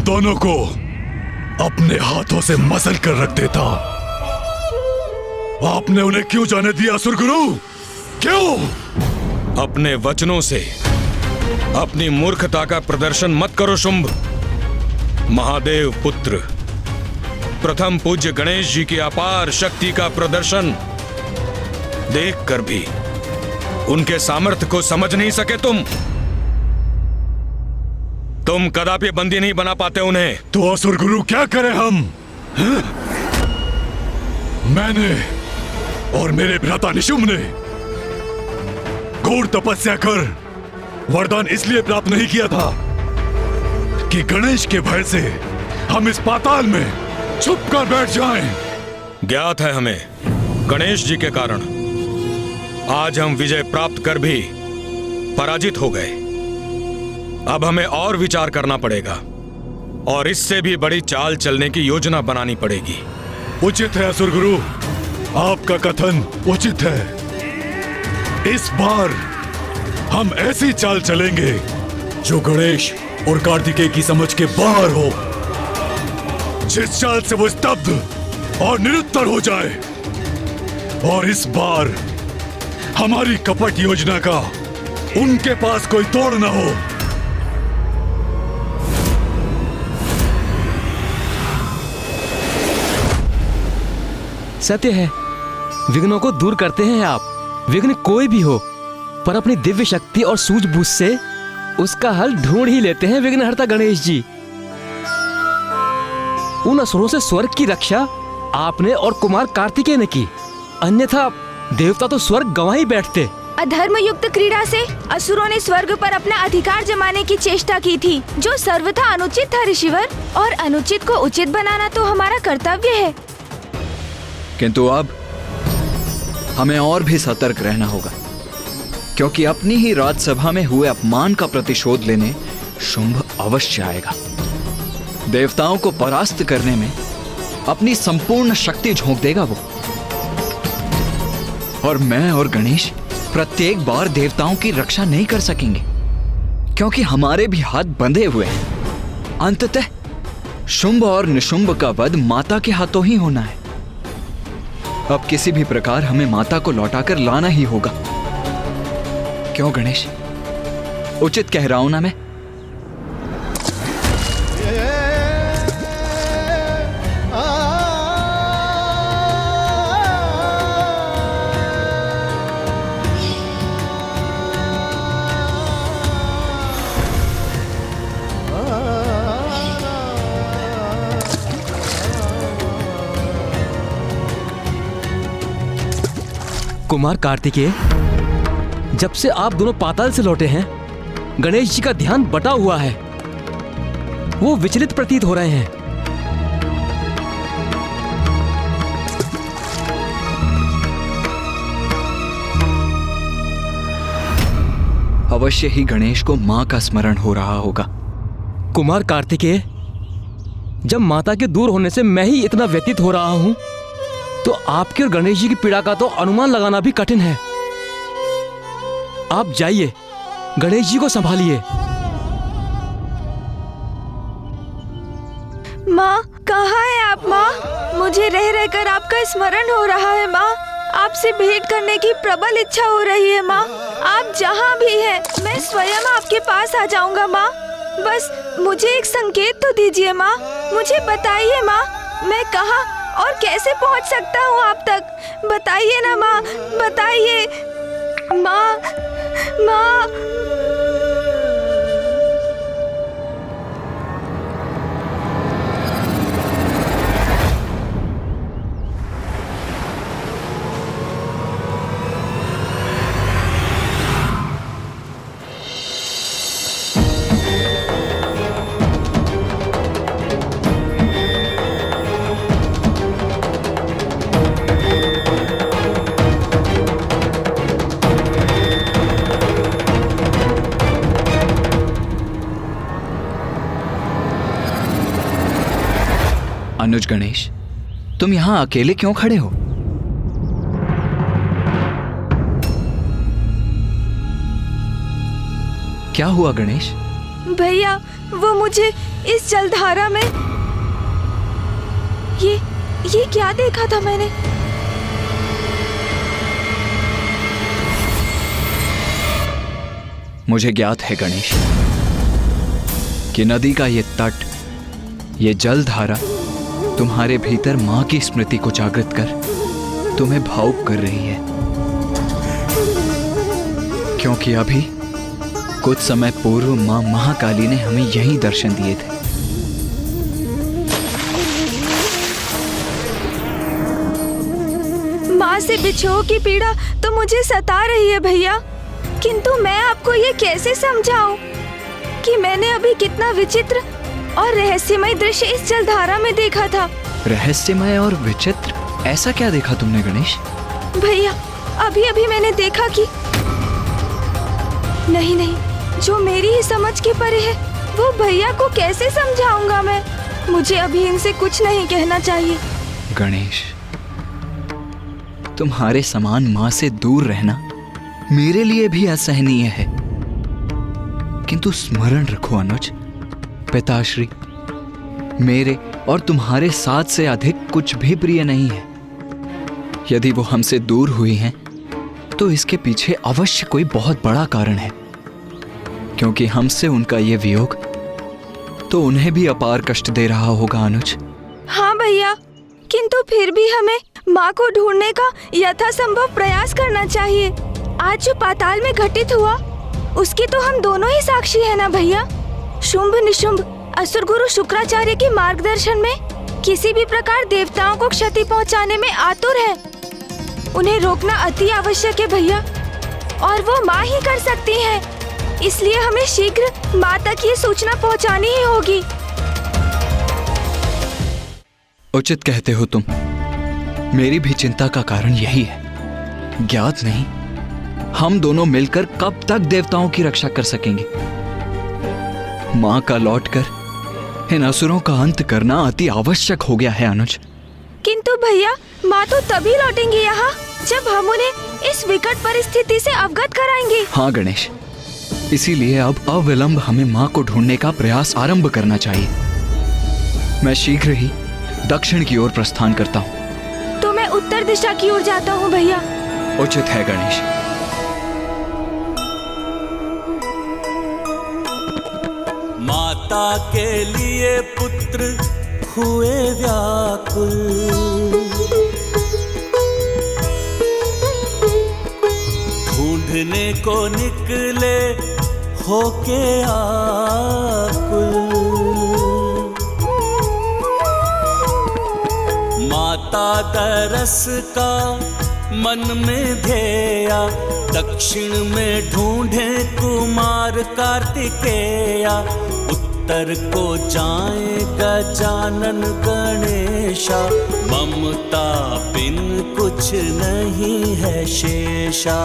दोनों को अपने हाथों से मसल कर रख देता। आपने उन्हें क्यों जाने दिया असुर गुरु? क्यों? अपने वचनों से अपनी मूर्खता का प्रदर्शन मत करो शुंभ। महादेव पुत्र, प्रथम पूज्य गणेश जी की अपार शक्ति का प्रदर्शन देखकर भी उनके सामर्थ्य को समझ नहीं सके तुम कदापि बंदी नहीं बना पाते उन्हें। तो असुर गुरु क्या करें हम? मैंने और मेरे भ्राता निशुंभ ने घोर तपस्या कर वरदान इसलिए प्राप्त नहीं किया था कि गणेश के भय से हम इस पाताल में छुप कर बैठ जाएं। ज्ञात है हमें गणेश जी के कारण आज हम विजय प्राप्त कर भी पराजित हो गए। अब हमें और विचार करना पड़ेगा और इससे भी बड़ी चाल चलने की योजना बनानी पड़ेगी। उचित है असुर गुरु, आपका कथन उचित है। इस बार हम ऐसी चाल चलेंगे जो गणेश और कार्तिकेय की समझ के बाहर हो, जिस चाल से वो स्तब्ध और निरुत्तर हो जाए। और इस बार हमारी कपट योजना का उनके पास कोई तोड़ न हो। सत्य है, विघ्नों को दूर करते हैं आप। विघ्न कोई भी हो, पर अपनी दिव्य शक्ति और सूझबूझ से उसका हल ढूंढ ही लेते हैं विघ्नहर्ता गणेश जी। उन असुरों से स्वर्ग की रक्षा आपने और कुमार कार्तिकेय ने की, अन्यथा देवता तो स्वर्ग गंवा ही बैठते। अधर्म युक्त क्रीड़ा से असुरों ने स्वर्ग पर अपना अधिकार जमाने की चेष्टा की थी, जो सर्वथा अनुचित था ऋषिवर। और अनुचित को उचित बनाना तो हमारा कर्तव्य है। किंतु अब हमें और भी सतर्क रहना होगा, क्योंकि अपनी ही राजसभा में हुए अपमान का प्रतिशोध लेने शुंभ अवश्य आएगा। देवताओं को परास्त करने में अपनी संपूर्ण शक्ति झोंक देगा वो। और मैं और गणेश प्रत्येक बार देवताओं की रक्षा नहीं कर सकेंगे, क्योंकि हमारे भी हाथ बंधे हुए हैं। अंततः शुंभ और निशुंभ का वध माता के हाथों ही होना है। अब किसी भी प्रकार हमें माता को लौटाकर लाना ही होगा। क्यों गणेश, उचित कह रहा हूं ना मैं? कुमार कार्तिकेय, जब से आप दोनों पाताल से लौटे हैं, गणेश जी का ध्यान बटा हुआ है। वो विचलित प्रतीत हो रहे हैं। अवश्य ही गणेश को मां का स्मरण हो रहा होगा। कुमार कार्तिकेय, जब माता के दूर होने से मैं ही इतना व्यतीत हो रहा हूं, तो आपके और गणेश जी की पीड़ा का तो अनुमान लगाना भी कठिन है। आप जाइए, गणेश जी को संभालिए। माँ, कहाँ है आप माँ? मुझे रह रहकर आपका स्मरण हो रहा है माँ। आपसे भेंट करने की प्रबल इच्छा हो रही है माँ। आप जहाँ भी हैं, मैं स्वयं आपके पास आ जाऊंगा माँ। बस मुझे एक संकेत तो दीजिए माँ। मुझे बताइए माँ, मैं कहाँ और कैसे पहुँच सकता हूँ आप तक? बताइए ना माँ, बताइए माँ। माँ, अनुज गणेश, तुम यहां अकेले क्यों खड़े हो? क्या हुआ गणेश? भैया, वो मुझे इस जलधारा में ये क्या देखा था मैंने? मुझे ज्ञात है गणेश कि नदी का ये तट, ये जलधारा तुम्हारे भीतर मां की स्मृति को जागृत कर तुम्हें भावुक कर रही है, क्योंकि अभी कुछ समय पूर्व मां महाकाली ने हमें यही दर्शन दिए थे। माँ से बिछोह की पीड़ा तो मुझे सता रही है भैया, किंतु मैं आपको ये कैसे समझाऊं कि मैंने अभी कितना विचित्र और रहस्यमय दृश्य इस जलधारा में देखा था। रहस्यमय और विचित्र? ऐसा क्या देखा तुमने गणेश? भैया अभी अभी मैंने देखा कि नहीं, जो मेरी ही समझ के परे है वो भैया को कैसे समझाऊंगा मैं। मुझे अभी इनसे कुछ नहीं कहना चाहिए। गणेश, तुम्हारे समान मां से दूर रहना मेरे लिए भी असहनीय है, किंतु स्मरण रखो अनुज, पिताश्री मेरे और तुम्हारे साथ से अधिक कुछ भी प्रिय नहीं है। यदि वो हमसे दूर हुई हैं, तो इसके पीछे अवश्य कोई बहुत बड़ा कारण है, क्योंकि हमसे उनका ये वियोग तो उन्हें भी अपार कष्ट दे रहा होगा अनुज। हाँ भैया, किंतु फिर भी हमें माँ को ढूंढने का यथासंभव प्रयास करना चाहिए। आज जो पाताल में घटित हुआ उसकी तो हम दोनों ही साक्षी है ना भैया। शुंभ निशुंभ असुर गुरु शुक्राचार्य के मार्गदर्शन में किसी भी प्रकार देवताओं को क्षति पहुंचाने में आतुर है। उन्हें रोकना अति आवश्यक है भैया, और वो माँ ही कर सकती है। इसलिए हमें शीघ्र माँ तक ये सूचना पहुंचानी ही होगी। उचित कहते हो तुम। मेरी भी चिंता का कारण यही है। ज्ञात नहीं हम दोनों मिलकर कब तक देवताओं की रक्षा कर सकेंगे। मां का लौटकर इन असुरों का अंत करना अति आवश्यक हो गया है अनुज। किंतु भैया माँ तो तभी लौटेंगी यहाँ जब हम उन्हें इस विकट परिस्थिति से अवगत कराएंगे। हाँ गणेश, इसीलिए अब अविलंब हमें मां को ढूंढने का प्रयास आरंभ करना चाहिए। मैं शीघ्र ही दक्षिण की ओर प्रस्थान करता हूँ। तो मैं उत्तर दिशा की ओर जाता हूँ भैया। उचित है गणेश। माता के लिए पुत्र हुए व्याकुल, ढूंढने को निकले होके आकुल। माता तरस का मन में ध्येया, दक्षिण में ढूंढे कुमार कार्तिकेया। उत्तर को जाए गजानन गणेशा, ममता बिन कुछ नहीं है शेषा।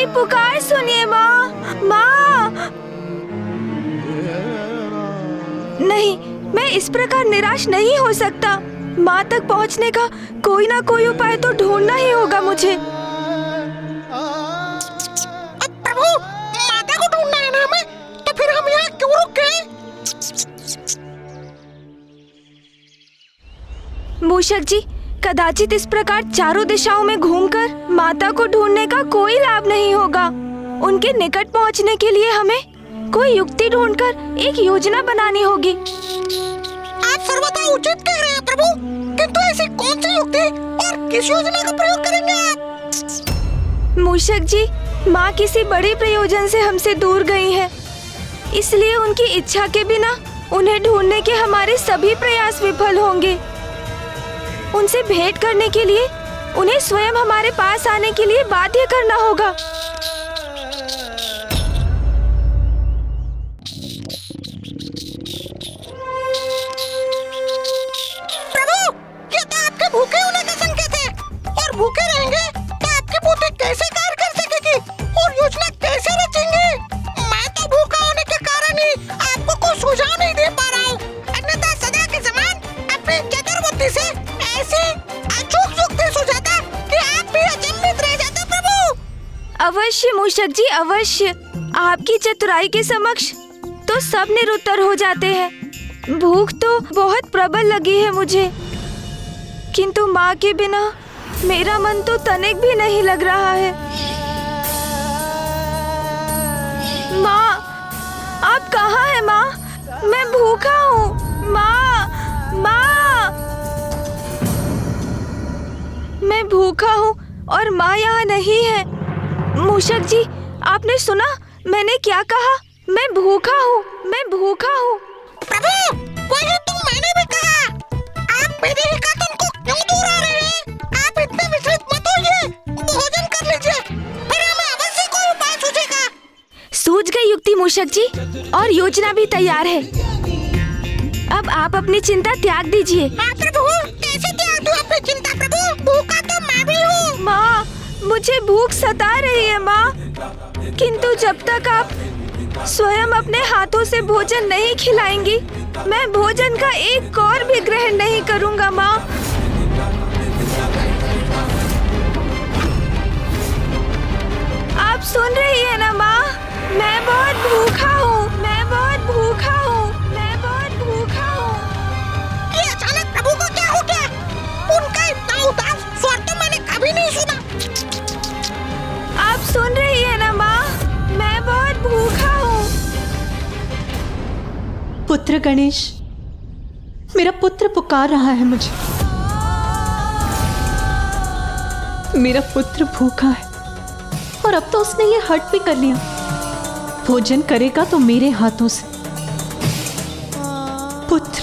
पुकार सुनिए माँ, माँ। नहीं, मैं इस प्रकार निराश नहीं हो सकता। माँ तक पहुँचने का कोई ना कोई उपाय तो ढूंढना ही होगा मुझे। प्रभु, माता को ढूंढना है ना हमें, तो फिर हम यहाँ क्यों रुके? मूषक जी, कदाचित इस प्रकार चारों दिशाओं में घूमकर माता को ढूंढने का कोई लाभ नहीं होगा। उनके निकट पहुंचने के लिए हमें कोई युक्ति ढूंढकर एक योजना बनानी होगी। आप सर्वथा उचित कह रहे हैं प्रभु, किंतु ऐसी कौन सी युक्ति और किस योजना का प्रयोग करेंगे आप? मूषक जी, माँ किसी बड़े प्रयोजन से हमसे दूर गई है, इसलिए उनकी इच्छा के बिना उन्हें ढूंढने के हमारे सभी प्रयास विफल होंगे। उनसे भेंट करने के लिए उन्हें स्वयं हमारे पास आने के लिए बाध्य करना होगा। प्रभु, ये तो आपके भूखे होने का संकेत है, और भूखे रहेंगे तो आपके अवश्य मूषक जी, अवश्य। आपकी चतुराई के समक्ष तो सब निरुत्तर हो जाते हैं। भूख तो बहुत प्रबल लगी है मुझे, किंतु माँ के बिना मेरा मन तो तनिक भी नहीं लग रहा है। माँ, आप कहाँ हैं माँ? मैं भूखा हूँ माँ, माँ। मैं भूखा हूँ और माँ यहाँ नहीं है। मूषक जी, आपने सुना मैंने क्या कहा? मैं भूखा हूँ, मैं भूखा हूँ। प्रभु, वही तो मैंने भी कहा। आप मेरे ही कथन को क्यों दूर आ रहे हैं? आप इतने विचलित मत होइए, भोजन कर लीजिए, फिर हमें अवश्य कोई उपाय सूझेगा। सूझ गई युक्ति मूषक जी, और योजना भी तैयार है। अब आप अपनी चिंता त्याग दीजिए। हाँ प्रभु, कैसे त्याग दूं अपनी चिंता प्रभु? भूखा तो मैं भी हूँ। माँ, मुझे भूख सता रही है माँ, किंतु जब तक आप स्वयं अपने हाथों से भोजन नहीं खिलाएंगी, मैं भोजन का एक कौर भी ग्रहण नहीं करूँगा माँ। आप सुन रही है ना माँ? मैं बहुत भूखा हूँ, मैं बहुत भूखा हूँ, मैं बहुत भूखा हूँ। ये अचानक प्रभु को क्या हो गया? उनका इतना उदास स्वर तो मैंने कभी नहीं सुना। आप सुन रही है ना माँ? मैं बहुत भूखा हूँ। पुत्र गणेश, मेरा पुत्र पुकार रहा है मुझे। मेरा पुत्र भूखा है और अब तो उसने ये हट भी कर लिया। भोजन करेगा तो मेरे हाथों से। पुत्र,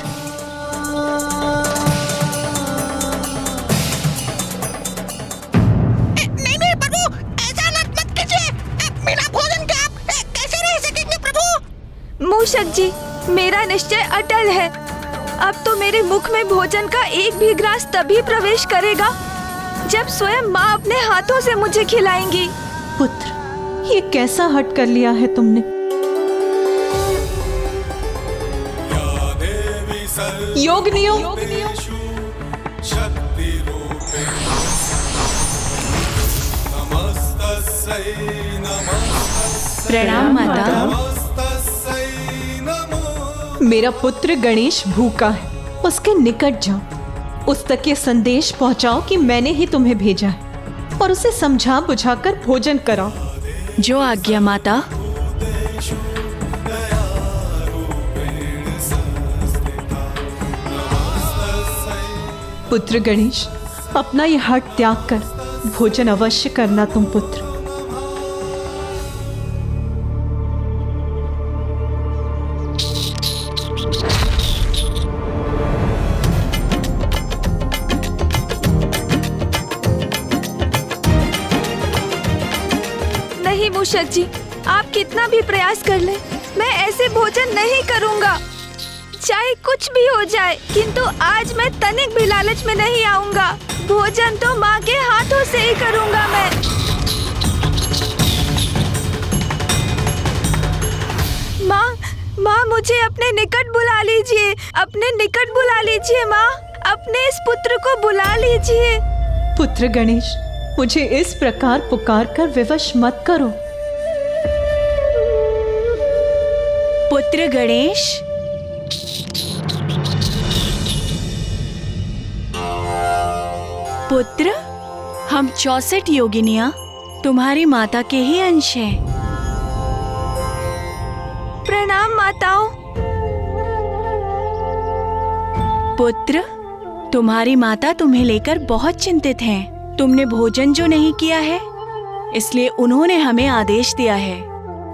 नहीं प्रभु, ऐसा मत कीजिए। बिना भोजन के आप कैसे रह सकेंगे प्रभु? मूषक जी, मेरा निश्चय अटल है। अब तो मेरे मुख में भोजन का एक भी ग्रास तभी प्रवेश करेगा जब स्वयं माँ अपने हाथों से मुझे खिलाएंगी। पुत्र, ये कैसा हट कर लिया है तुमने? योगिनियों, प्रणाम माता। मेरा पुत्र गणेश भूखा है, उसके निकट जाओ, उस तक ये संदेश पहुंचाओ कि मैंने ही तुम्हें भेजा है, और उसे समझा बुझाकर भोजन कराओ। जो आज्ञा माता। पुत्र गणेश, अपना ये हट त्याग कर भोजन अवश्य करना तुम पुत्र। नहीं मूषक जी, आप कितना भी प्रयास कर लें, मैं ऐसे भोजन नहीं करूँगा। चाहे कुछ भी हो जाए, किंतु आज मैं तनिक भी लालच में नहीं आऊंगा। भोजन तो माँ के हाथों से ही करूंगा मैं। माँ, मुझे अपने निकट बुला लीजिए, अपने निकट बुला लीजिए माँ, अपने इस पुत्र को बुला लीजिए। पुत्र गणेश, मुझे इस प्रकार पुकार कर विवश मत करो। पुत्र गणेश, पुत्र, हम 64 योगिनियाँ तुम्हारी माता के ही अंश हैं। प्रणाम माताओं। पुत्र, तुम्हारी माता तुम्हें लेकर बहुत चिंतित हैं। तुमने भोजन जो नहीं किया है, इसलिए उन्होंने हमें आदेश दिया है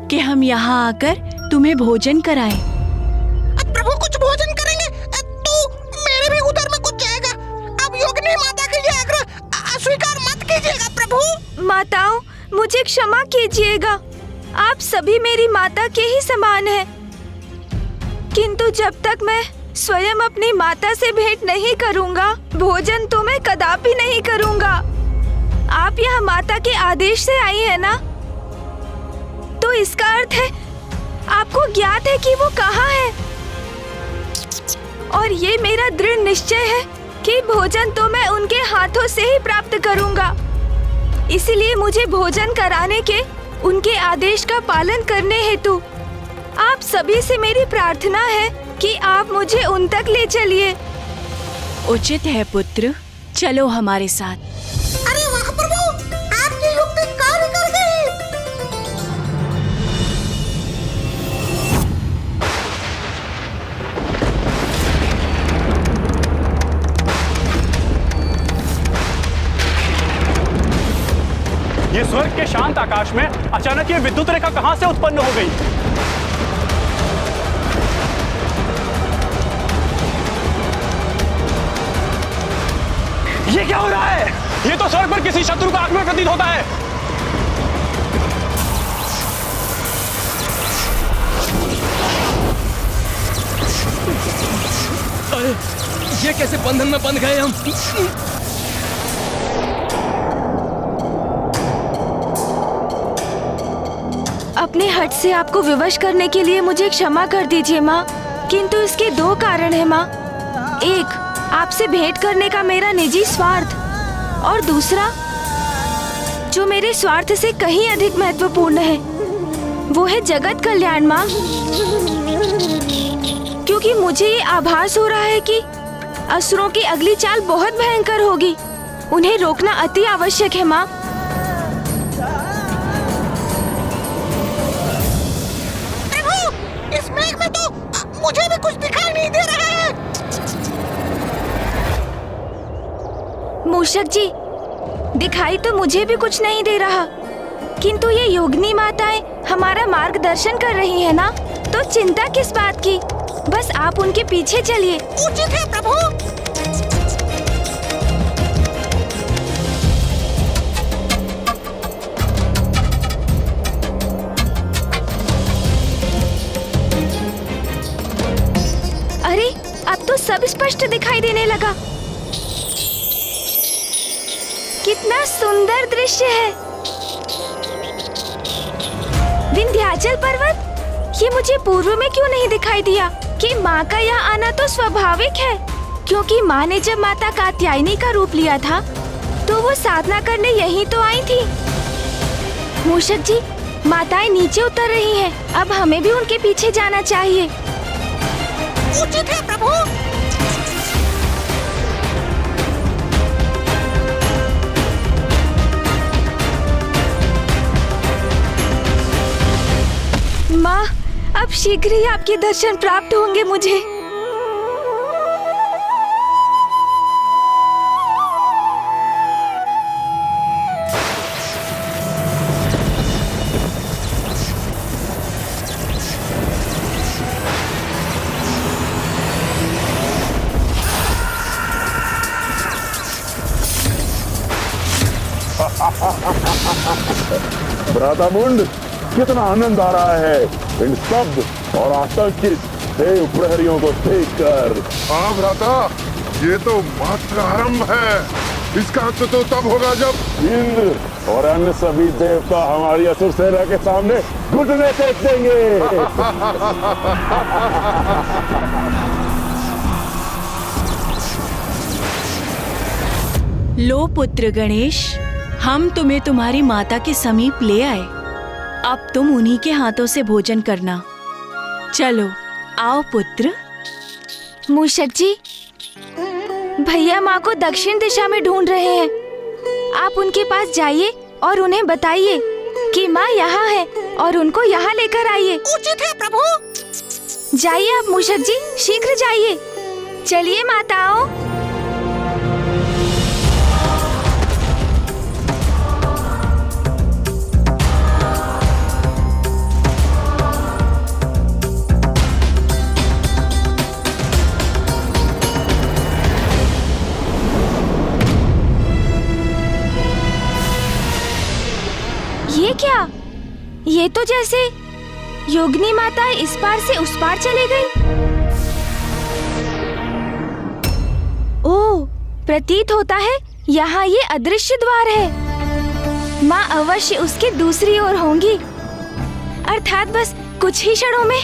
कि हम यहाँ आकर तुम्हें भोजन कराएं। अब प्रभु कुछ भोजन करेंगे तो मेरे भी उधर में कुछ जाएगा। अब योगिनी माता के ये आग्रह अस्वीकार मत कीजिएगा प्रभु। माताओं, मुझे क्षमा कीजिएगा, आप सभी मेरी माता के ही समान हैं। किंतु जब तक मैं स्वयं अपनी माता से भेंट नहीं करूंगा, भोजन तो मैं कदापि नहीं करूंगा। आप यहाँ माता के आदेश से आई है ना, तो इसका अर्थ है आपको ज्ञात है कि वो कहाँ है। और ये मेरा दृढ़ निश्चय है कि भोजन तो मैं उनके हाथों से ही प्राप्त करूंगा। इसलिए मुझे भोजन कराने के उनके आदेश का पालन करने हेतु आप सभी से मेरी प्रार्थना है कि आप मुझे उन तक ले चलिए। उचित है पुत्र, चलो हमारे साथ। अरे वाह प्रभु, आपकी युक्ति कार्य कर गई। ये स्वर्ग के शांत आकाश में अचानक ये विद्युत रेखा कहां से उत्पन्न हो गई? ये क्या हो रहा है? ये तो स्वर्ग पर किसी शत्रु का आगमन प्रतीत होता है। अरे ये कैसे बंधन में बंध गए हम? अपने हट से आपको विवश करने के लिए मुझे क्षमा कर दीजिए माँ, किंतु इसके दो कारण है माँ। एक, आपसे भेंट करने का मेरा निजी स्वार्थ, और दूसरा जो मेरे स्वार्थ से कहीं अधिक महत्वपूर्ण है, वो है जगत कल्याण माँ। क्योंकि मुझे ये आभास हो रहा है कि असुरों की अगली चाल बहुत भयंकर होगी। उन्हें रोकना अति आवश्यक है माँ। इस मेघ में तो मुझे भी कुछ दिखाई नहीं दे रहा है। मूषक जी, दिखाई तो मुझे भी कुछ नहीं दे रहा, किंतु ये योगिनी माताएं हमारा मार्गदर्शन कर रही है ना, तो चिंता किस बात की। बस आप उनके पीछे चलिए। उचित है प्रभु। अरे अब तो सब स्पष्ट दिखाई देने लगा। कितना सुंदर दृश्य है। विंध्याचल पर्वत, ये मुझे पूर्व में क्यों नहीं दिखाई दिया कि माँ का यहाँ आना तो स्वाभाविक है, क्योंकि माँ ने जब माता कात्यायनी का रूप लिया था तो वो साधना करने यहीं तो आई थी। मूषक जी, माताएं नीचे उतर रही हैं, अब हमें भी उनके पीछे जाना चाहिए। उचित है प्रभु। माँ, अब शीघ्र ही आपके दर्शन प्राप्त होंगे मुझे। भ्रातामुंड, कितना आनंद आ रहा है इन स्तब्ध और आतंकित देव प्रहरियों को देखकर। हाँ भ्राता, ये तो मात्र आरंभ है। इसका अंत तो तब होगा जब इंद्र और अन्य सभी देवता हमारी असुर सेना के सामने घुटने टेक देंगे। लो पुत्र गणेश, हम तुम्हें तुम्हारी माता के समीप ले आए। अब तुम उन्हीं के हाथों से भोजन करना। चलो आओ पुत्र। मूषक जी, भैया माँ को दक्षिण दिशा में ढूंढ रहे हैं। आप उनके पास जाइए और उन्हें बताइए कि माँ यहाँ है और उनको यहाँ लेकर आइए। उचित है प्रभु। जाइए आप मूषक जी, शीघ्र जाइए। चलिए माताओं। ये क्या? ये तो जैसे योगिनी माता इस पार से उस पार चली गई। ओह, प्रतीत होता है यहाँ ये अदृश्य द्वार है। माँ अवश्य उसके दूसरी ओर होंगी, अर्थात बस कुछ ही क्षणों में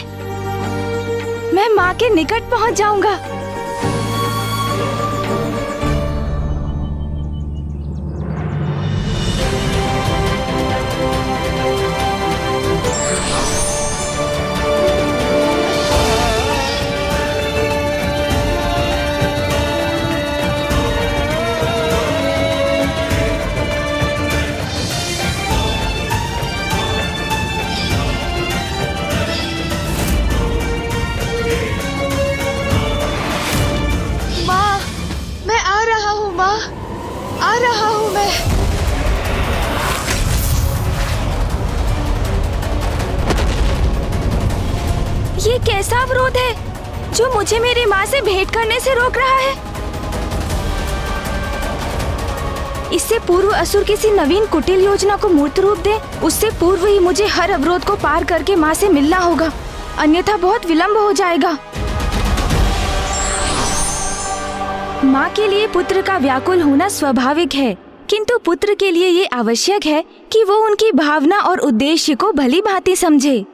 मैं माँ के निकट पहुँच जाऊंगा। अवरोध है जो मुझे मेरी माँ से भेंट करने से रोक रहा है? इससे पूर्व असुर किसी नवीन कुटिल योजना को मूर्त रूप दे, उससे पूर्व ही मुझे हर अवरोध को पार करके माँ से मिलना होगा, अन्यथा बहुत विलंब हो जाएगा। माँ के लिए पुत्र का व्याकुल होना स्वाभाविक है, किंतु पुत्र के लिए ये आवश्यक है कि वो उनकी भावना और उद्देश्य को भली भांति समझे।